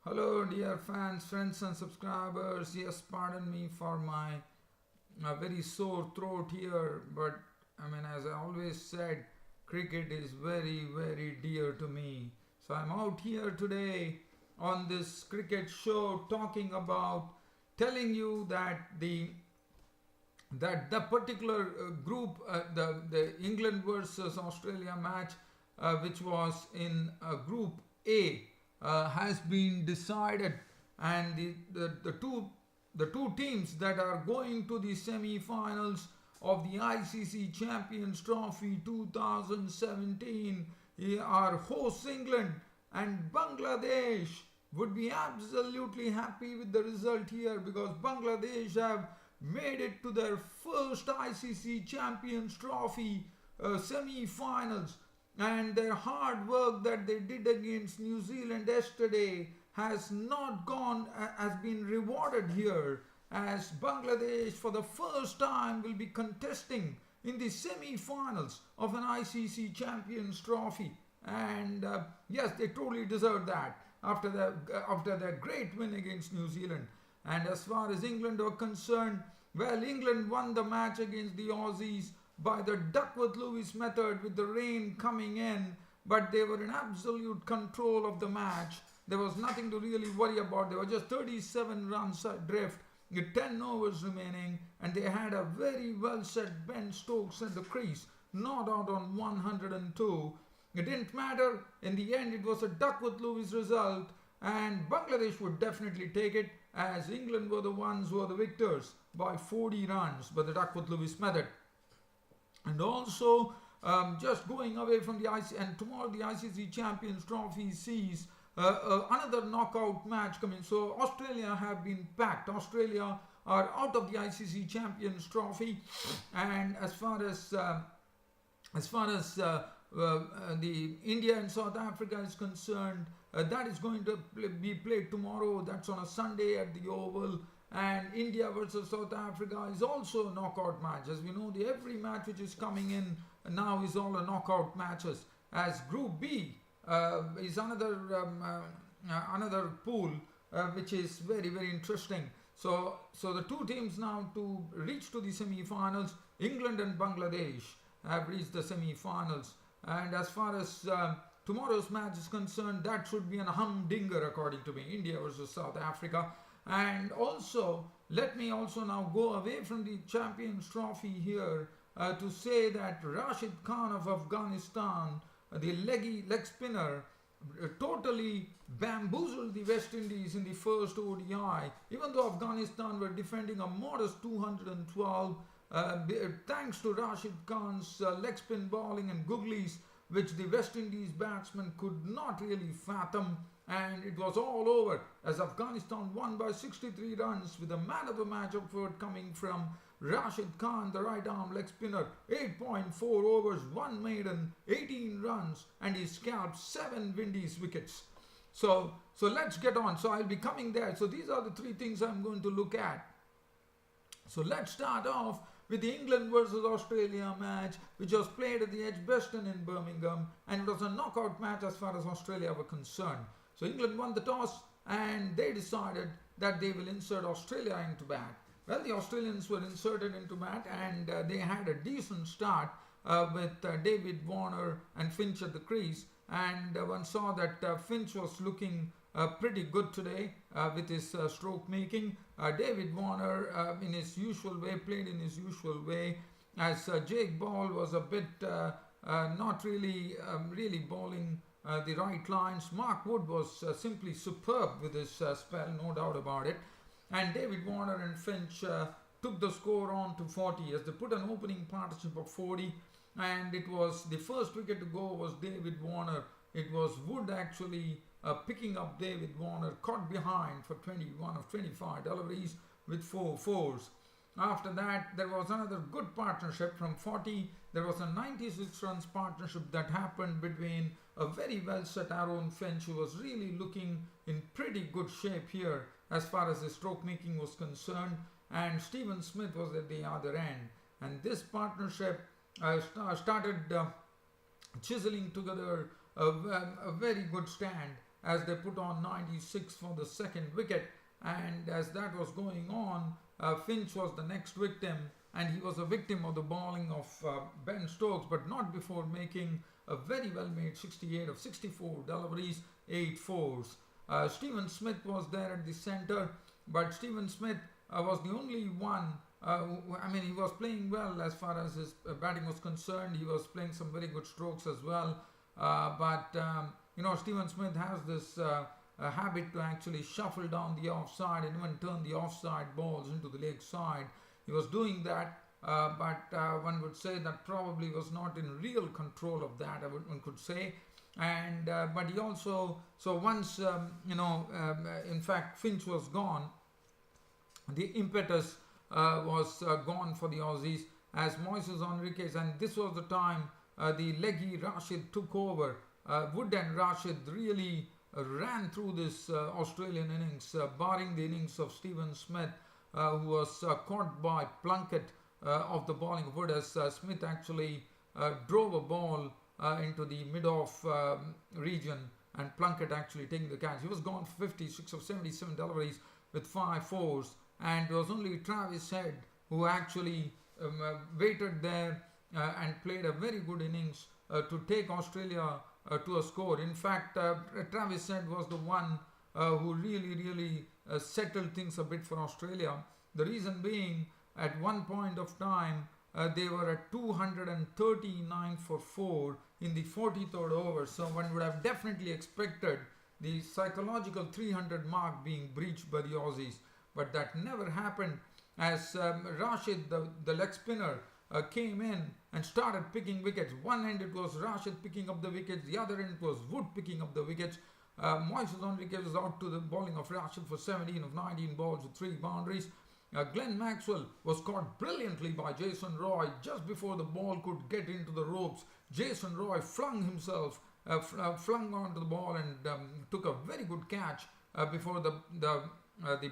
Hello, dear fans, friends, and subscribers. Yes, pardon me for my very sore throat here, but as I always said, cricket is very, very dear to me. So I'm out here today on this cricket show talking about telling you that the particular group, the England versus Australia match, which was in Group A, has been decided, and the two teams that are going to the semi-finals of the ICC Champions Trophy 2017 are hosts England, and Bangladesh would be absolutely happy with the result here because Bangladesh have made it to their first ICC Champions Trophy semi finals. And their hard work that they did against New Zealand yesterday has been rewarded here, as Bangladesh for the first time will be contesting in the semi finals of an ICC Champions Trophy. And yes, they totally deserve that after their great win against New Zealand. And as far as England are concerned, well, England won the match against the Aussies by the Duckworth-Lewis method with the rain coming in, but they were in absolute control of the match. There was nothing to really worry about. There were just 37 runs adrift with 10 overs remaining, and they had a very well set Ben-Stokes at the crease, not out on 102. It didn't matter. In the end, it was a Duckworth-Lewis result, and Bangladesh would definitely take it, as England were the ones who were the victors by 40 runs by the Duckworth-Lewis method. And also, just going away from the ICC, and tomorrow the ICC Champions Trophy sees another knockout match coming. So Australia have been packed. Australia are out of the ICC Champions Trophy, and as far as the India and South Africa is concerned, that is going to be played tomorrow. That's on a Sunday at the Oval. And India versus South Africa is also a knockout match. As we know, every match which is coming in now is all a knockout matches. As Group B is another pool which is very, very interesting. So the two teams now to reach to the semi-finals, England and Bangladesh have reached the semi-finals. And as far as tomorrow's match is concerned, that should be an humdinger according to me. India versus South Africa. And also, let me also now go away from the Champions Trophy here to say that Rashid Khan of Afghanistan, the leg spinner, totally bamboozled the West Indies in the first ODI. Even though Afghanistan were defending a modest 212, thanks to Rashid Khan's leg spin bowling and googlies, which the West Indies batsmen could not really fathom, and it was all over as Afghanistan won by 63 runs with a man of the match award coming from Rashid Khan, the right arm leg spinner. 8.4 overs, 1 maiden, 18 runs, and he scalped 7 Windies wickets. So let's get on. So I'll be coming there. So these are the three things I'm going to look at. So let's start off with the England versus Australia match, which was played at the Edgbaston in Birmingham, and it was a knockout match as far as Australia were concerned. So England won the toss, and they decided that they will insert Australia into bat. Well, the Australians were inserted into bat, and they had a decent start with David Warner and Finch at the crease. And one saw that Finch was looking pretty good today with his stroke making. David Warner, in his usual way, played in his usual way, as Jake Ball was a bit not really bowling the right lines. Mark Wood was simply superb with his spell, no doubt about it. And David Warner and Finch took the score on to 40 as they put an opening partnership of 40. And it was the first wicket to go was David Warner. It was Wood actually picking up David Warner, caught behind for 21 of 25 deliveries with 4 fours. After that, there was another good partnership from 40. There was a 96 runs partnership that happened between a very well set Aaron Finch, who was really looking in pretty good shape here as far as his stroke making was concerned, and Stephen Smith was at the other end. And this partnership started chiseling together a very good stand. as they put on 96 for the second wicket. And as that was going on, Finch was the next victim, and he was a victim of the bowling of Ben Stokes, but not before making a very well made 68 of 64 deliveries, 8 fours. Stephen Smith was there at the centre, but Stephen Smith was the only one. He was playing well as far as his batting was concerned. He was playing some very good strokes as well. Stephen Smith has this habit to actually shuffle down the offside and even turn the offside balls into the leg side. He was doing that, but one would say that probably was not in real control of that, one could say. And but he also, so once in fact Finch was gone, the impetus was gone for the Aussies as Moises Henriques, and this was the time the leggy Rashid took over. Wood and Rashid really ran through this Australian innings, barring the innings of Stephen Smith, who was caught by Plunkett of the bowling of Wood, as Smith actually drove a ball into the mid-off region, and Plunkett actually taking the catch. He was gone for 56 of 77 deliveries with 5 fours, and it was only Travis Head who actually waited there and played a very good innings to take Australia to a score. In fact, Travis Head was the one who really settled things a bit for Australia. The reason being, at one point of time, they were at 239 for 4 in the 43rd over. So one would have definitely expected the psychological 300 mark being breached by the Aussies. But that never happened, as Rashid, the leg spinner, came in and started picking wickets. One end it was Rashid picking up the wickets, the other end it was Wood picking up the wickets. Moises Henriques was out to the bowling of Rashid for 17 of 19 balls with 3 boundaries. Glenn Maxwell was caught brilliantly by Jason Roy just before the ball could get into the ropes. Jason Roy flung himself, flung onto the ball and took a very good catch before the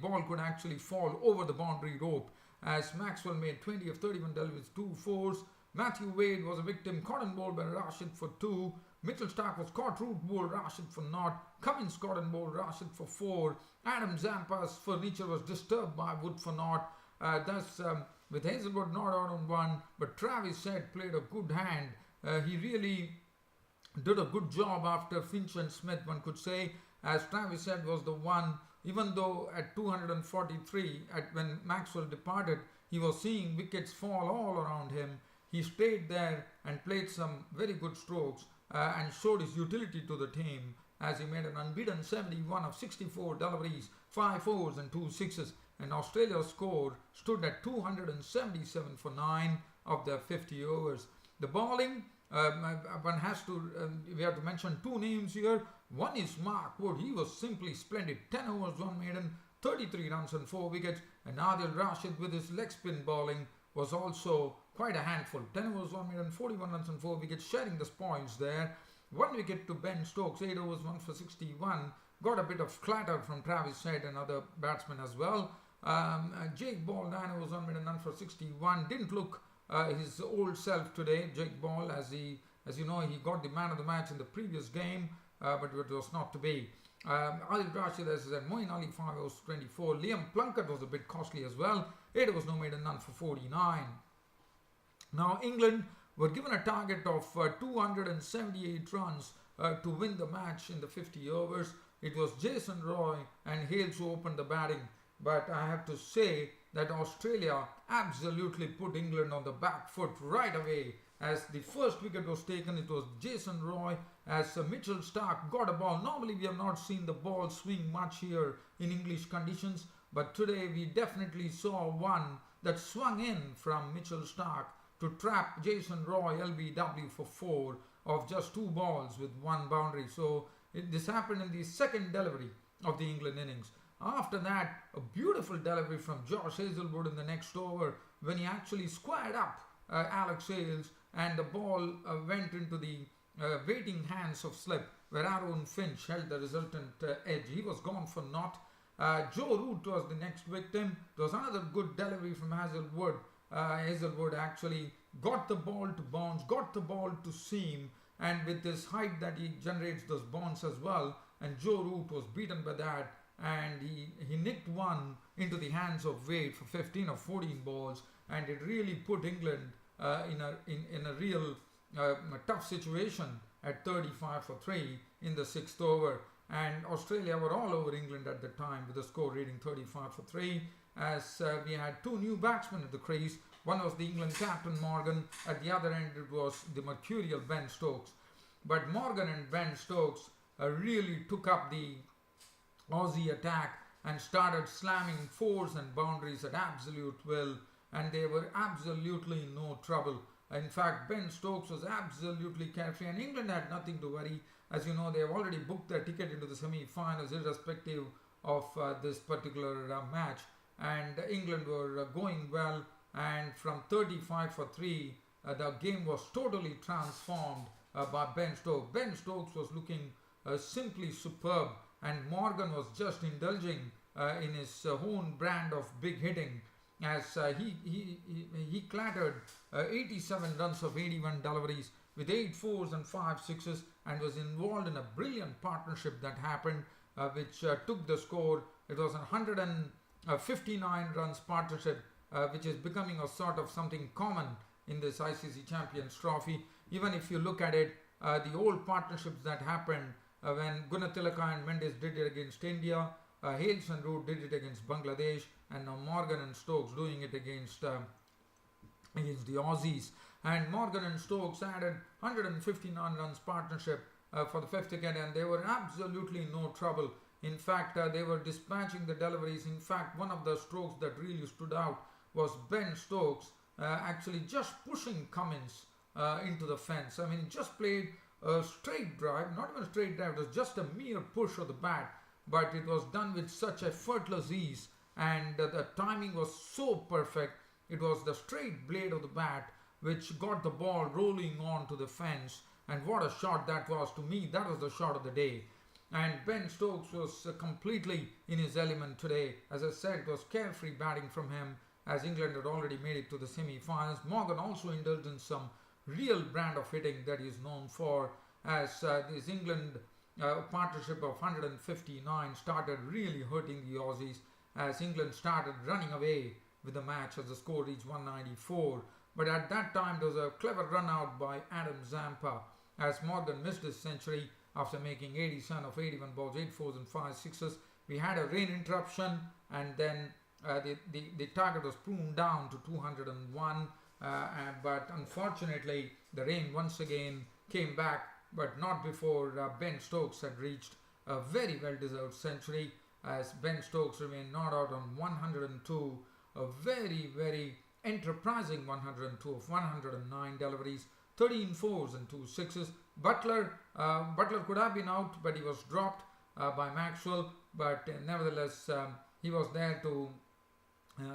ball could actually fall over the boundary rope, as Maxwell made 20 of 31 deliveries, 2 fours. Matthew Wade was a victim, caught and bowled by Rashid for 2. Mitchell Starc was caught, root bowled Rashid for 0. Cummins caught and bowled Rashid for 4. Adam Zampa's furniture was disturbed by Wood for 0. Thus, with Hazelwood not out on 1, but Travis Head played a good hand. He really did a good job after Finch and Smith, one could say, as Travis Head was the one. Even though at 243, when Maxwell departed, he was seeing wickets fall all around him, he stayed there and played some very good strokes and showed his utility to the team, as he made an unbeaten 71 of 64 deliveries, 5 fours and 2 sixes, and Australia's score stood at 277 for 9 of their 50 overs. The bowling, we have to mention 2 names here. One is Mark Wood. He was simply splendid. 10 overs, 1 maiden, 33 runs and 4 wickets. And Adil Rashid with his leg spin bowling was also quite a handful. 10 overs, 1 maiden, 41 runs and 4 wickets, sharing the points there. 1 wicket to Ben Stokes, 8 overs, 1 for 61. Got a bit of clatter from Travis Head and other batsmen as well. Jake Ball, 9 overs, 1 maiden, none for 61. Didn't look his old self today, Jake Ball, as you know, he got the man of the match in the previous game. But it was not to be. Adil Rashid, as I said, Moeen Ali 5 overs 24. Liam Plunkett was a bit costly as well. 8 overs, no maiden, none for 49. Now England were given a target of 278 runs to win the match in the 50 overs. It was Jason Roy and Hales who opened the batting. But I have to say that Australia absolutely put England on the back foot right away. As the first wicket was taken, it was Jason Roy, as Mitchell Starc got a ball. Normally we have not seen the ball swing much here in English conditions, but today we definitely saw one that swung in from Mitchell Starc to trap Jason Roy LBW for 4 of just 2 balls with 1 boundary. So this happened in the second delivery of the England innings. After that, a beautiful delivery from Josh Hazlewood in the next over, when he actually squared up Alex Hales, and the ball went into the waiting hands of slip, where Aaron Finch held the resultant edge. He was gone for 0. Joe Root was the next victim. There was another good delivery from Hazlewood. Hazlewood actually got the ball to bounce, got the ball to seam, and with his height that he generates those bounce as well, and Joe Root was beaten by that, and he nicked one into the hands of Wade for 15 or 14 balls, and it really put England in a real tough situation at 35 for 3 in the 6th over. And Australia were all over England at the time with the score reading 35 for 3, as we had two new batsmen at the crease. One was the England captain Morgan, at the other end it was the mercurial Ben Stokes. But Morgan and Ben Stokes really took up the Aussie attack and started slamming fours and boundaries at absolute will, and they were absolutely in no trouble. In fact, Ben Stokes was absolutely carefree, and England had nothing to worry. As you know, they have already booked their ticket into the semi-finals irrespective of this particular match, and England were going well, and from 35 for 3 the game was totally transformed by Ben Stokes. Ben Stokes was looking simply superb, and Morgan was just indulging in his own brand of big hitting, as he clattered 87 runs of 81 deliveries with 8 fours and 5 sixes, and was involved in a brilliant partnership that happened, which took the score. It was a 159 runs partnership, which is becoming a sort of something common in this ICC Champions Trophy. Even if you look at it, the old partnerships that happened when Gunatilaka and Windies did it against India, Hales and Root did it against Bangladesh, and now Morgan and Stokes doing it against the Aussies. And Morgan and Stokes added 159 runs partnership for the 5th wicket, and they were absolutely in no trouble. In fact, they were dispatching the deliveries. In fact, one of the strokes that really stood out was Ben Stokes actually just pushing Cummins into the fence. I mean, he just played a straight drive, not even a straight drive, it was just a mere push of the bat, but it was done with such effortless ease, and the timing was so perfect. It was the straight blade of the bat which got the ball rolling onto the fence, and what a shot that was. To me, that was the shot of the day. And Ben Stokes was completely in his element today. As I said, it was carefree batting from him, as England had already made it to the semi-finals. Morgan also indulged in some real brand of hitting that he is known for, as this England partnership of 159 started really hurting the Aussies, as England started running away with the match as the score reached 194. But at that time there was a clever run out by Adam Zampa, as Morgan missed his century after making 87 of 81 balls, 8 fours and 5 sixes. We had a rain interruption, and then the target was pruned down to 201, but unfortunately the rain once again came back, but not before Ben Stokes had reached a very well deserved century, as Ben Stokes remained not out on 102, a very, very enterprising 102 of 109 deliveries, 13 fours and 2 sixes. Butler could have been out, but he was dropped by Maxwell, but nevertheless he was there to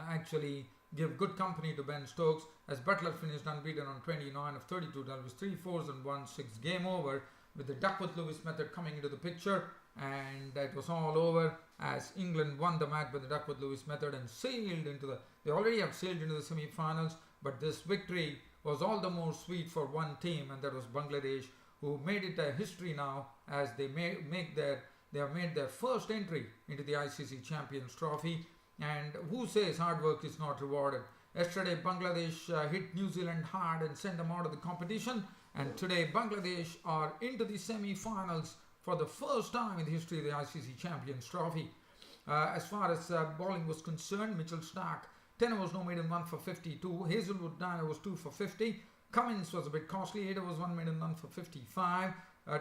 actually give good company to Ben Stokes, as Butler finished unbeaten on 29 of 32 deliveries, 3 fours and 1 6. Game over, with the Duckworth-Lewis method coming into the picture, and it was all over as England won the match by the Duckworth-Lewis method and sailed into they already have sailed into the semi-finals, but this victory was all the more sweet for one team, and that was Bangladesh, who made it a history now, as they have made their first entry into the ICC Champions Trophy. And who says hard work is not rewarded? Yesterday Bangladesh hit New Zealand hard and sent them out of the competition, and today Bangladesh are into the semi-finals for the first time in the history of the ICC Champions Trophy. As far as bowling was concerned, Mitchell Starc, 10 overs no maiden, 1 for 52. Hazelwood, 9 overs, 2 for 50. Cummins was a bit costly, 8 overs, 1 maiden, 1 for 55.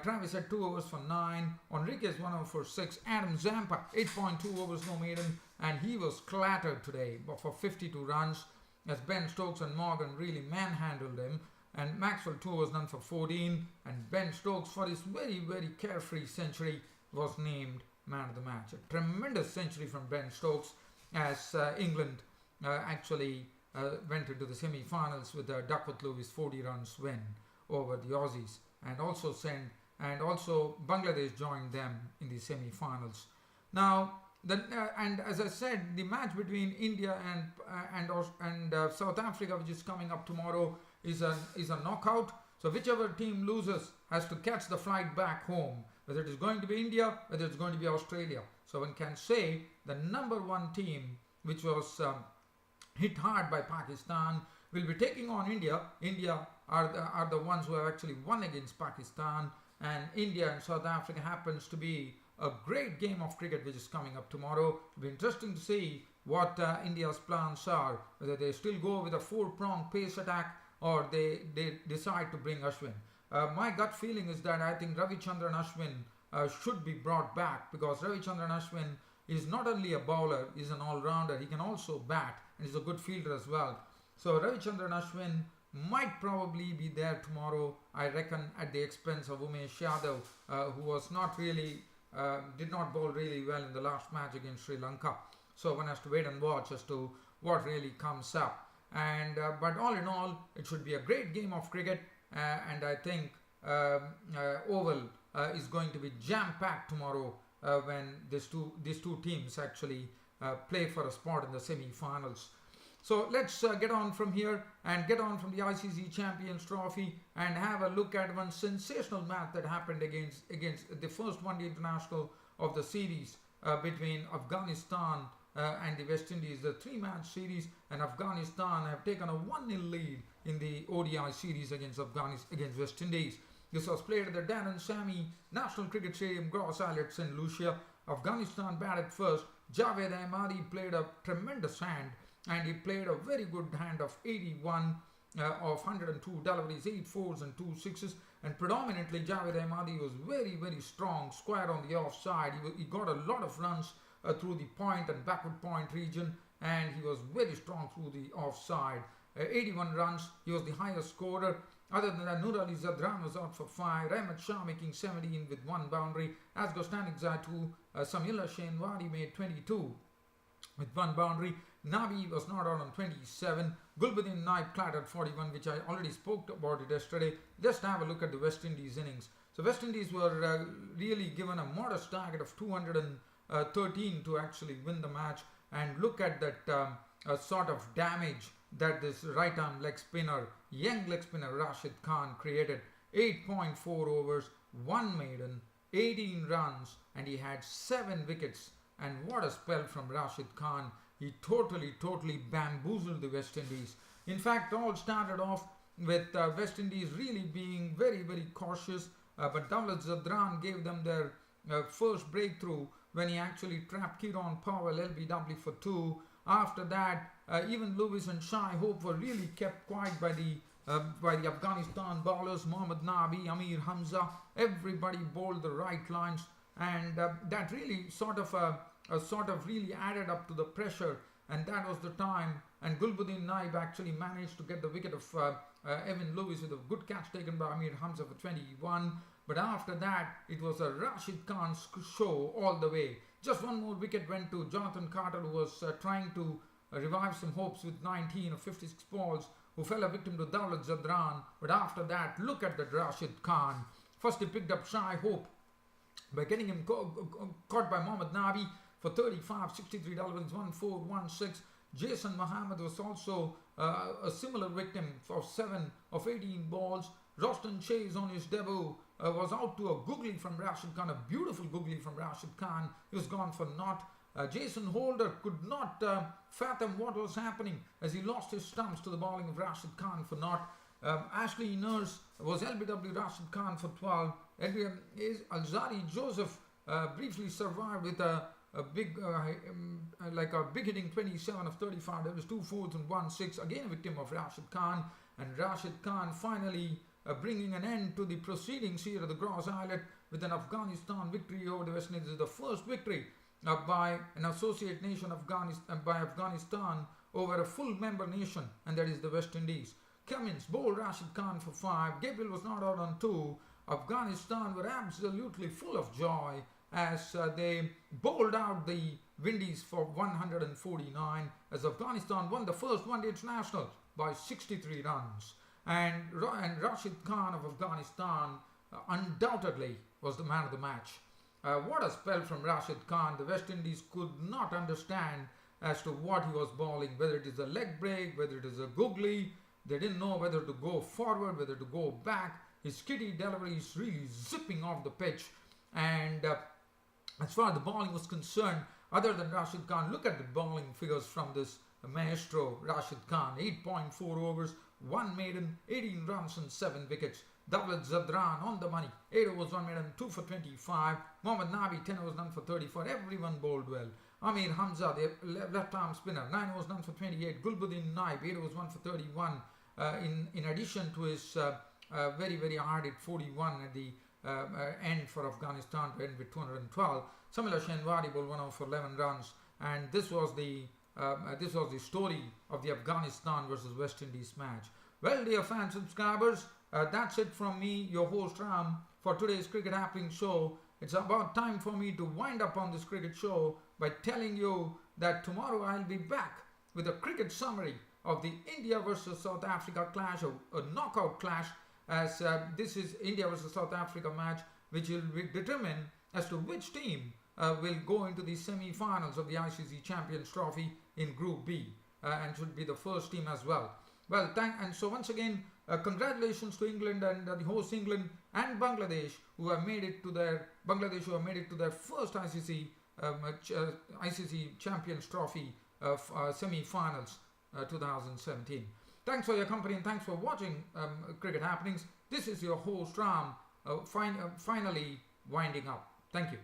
Travis had 2 overs for 9. Enriquez 1 over for 6. Adam Zampa 8.2 overs no maiden, and he was clattered today for 52 runs, as Ben Stokes and Morgan really manhandled him. And Maxwell 2 overs none for 14, and Ben Stokes, for his very, very carefree century, was named man of the match. A tremendous century from Ben Stokes, as England actually went into the semi-finals with a Duckworth-Lewis 40 runs win over the Aussies, and also Bangladesh joined them in the semi-finals. Now, and as I said, the match between India and South Africa, which is coming up tomorrow, is a knockout. So whichever team loses has to catch the flight back home, whether it is going to be India, whether it's going to be Australia. So one can say the number one team, which was hit hard by Pakistan, will be taking on India. India are the ones who have actually won against Pakistan, and India and South Africa happens to be a great game of cricket which is coming up tomorrow. It'll be interesting to see what India's plans are, whether they still go with a four-pronged pace attack or they decide to bring Ashwin. My gut feeling is that I think Ravichandran Ashwin should be brought back, because Ravichandran Ashwin is not only a bowler, he's an all-rounder, he can also bat, and he's a good fielder as well. So Ravichandran Ashwin might probably be there tomorrow, I reckon, at the expense of Umesh Yadav, who was not really, did not bowl really well in the last match against Sri Lanka. So one has to wait and watch as to what really comes up. And but all in all, it should be a great game of cricket, and I think Oval is going to be jam-packed tomorrow when these two teams actually play for a spot in the semi-finals. So let's get on from here and get on from the ICC Champions Trophy and have a look at one sensational match that happened against the first one-day international of the series between Afghanistan and the West Indies. The three-match series, and Afghanistan have taken a 1-0 lead in the ODI series against West Indies. This was played at the Darren Sammy National Cricket Stadium, Gross Islet, St. Lucia. Afghanistan batted first. Javed Ahmadi played a tremendous hand, and he played a very good hand of 81 of 102 deliveries, 8 fours and 2 sixes, and predominantly Javed Ahmadi was very, very strong, square on the offside. He got a lot of runs through the point and backward point region, and he was very strong through the offside. 81 runs, he was the highest scorer. Other than that, Nur Ali Zadran was out for 5, Rahmat Shah making 17 with 1 boundary, Asghar Stanikzai 2, Samila Shenwadi made 22 with 1 boundary. Nabi was not out on 27. Gulbuddin Naib clattered 41, which I already spoke about it yesterday. Just have a look at the West Indies innings. So West Indies were really given a modest target of 213 to actually win the match. And look at that sort of damage that this right-arm leg spinner, young leg spinner Rashid Khan created. 8.4 overs, 1 maiden, 18 runs, and he had 7 wickets. And what a spell from Rashid Khan. He totally bamboozled the West Indies. In fact, all started off with West Indies really being very, very cautious. But Dawlat Zadran gave them their first breakthrough when he actually trapped Kieron Powell LBW for 2. After that, even Lewis and Shai Hope were really kept quiet by the Afghanistan bowlers. Mohammad Nabi, Amir Hamza, everybody bowled the right lines, and that really sort of really added up to the pressure, and that was the time. And Gulbuddin Naib actually managed to get the wicket of Evan Lewis with a good catch taken by Amir Hamza for 21. But after that, it was a Rashid Khan show all the way. Just one more wicket went to Jonathan Carter, who was trying to revive some hopes with 19 of 56 balls, who fell a victim to Dawlat Zadran. But after that, look at that Rashid Khan. First he picked up Shai Hope by getting him caught by Mohammad Nabi for 35, 63 deliveries, 1-4, 1-6. Jason Mohammed was also a similar victim for 7 of 18 balls. Roston Chase on his debut was out to a googly from Rashid Khan, a beautiful googly from Rashid Khan. He was gone for naught. Jason Holder could not fathom what was happening as he lost his stumps to the bowling of Rashid Khan for naught. Ashley Nurse was LBW Rashid Khan for 12. Alzari Joseph briefly survived with a big hitting 27 of 35. There was 2 fours and 1 6. Again a victim of Rashid Khan, and Rashid Khan finally bringing an end to the proceedings here at the Gross Islet with an Afghanistan victory over the West Indies. This is the first victory by an associate nation by Afghanistan over a full member nation, and that is the West Indies. Cummins bowled Rashid Khan for 5. Gabriel was not out on 2. Afghanistan were absolutely full of joy as they bowled out the Windies for 149, as Afghanistan won the first one-day international by 63 runs. And Rashid Khan of Afghanistan undoubtedly was the man of the match. What a spell from Rashid Khan. The West Indies could not understand as to what he was bowling, whether it is a leg break, whether it is a googly. They didn't know whether to go forward, whether to go back. His skitty delivery is really zipping off the pitch. And as far as the bowling was concerned, other than Rashid Khan, look at the bowling figures from this maestro Rashid Khan. 8.4 overs, 1 maiden, 18 runs and 7 wickets. Dawlat Zadran on the money. 8 overs, 1 maiden, 2 for 25. Mohammad Nabi, 10 overs, none for 34. Everyone bowled well. Amir Hamza, the left-arm spinner, 9 overs, none for 28. Gulbuddin Naib, 8 overs, 1 for 31. In addition to his very, very hard hit 41 at the end for Afghanistan to end with 212. Samila Shenwari bowled 1 over for 11 runs, and this was the story of the Afghanistan versus West Indies match. Well, dear fans, subscribers, that's it from me, your host Ram, for today's Cricket Happening show. It's about time for me to wind up on this cricket show by telling you that tomorrow I'll be back with a cricket summary of the India versus South Africa clash, a knockout clash, as this is India versus South Africa match, which will determine as to which team will go into the semi-finals of the ICC Champions Trophy in Group B, and should be the first team as well. Well, and so once again, congratulations to England and the host England and Bangladesh, who have made it to their first ICC Champions Trophy semi-finals 2017. Thanks for your company and thanks for watching Cricket Happenings. This is your host Ram, finally winding up. Thank you.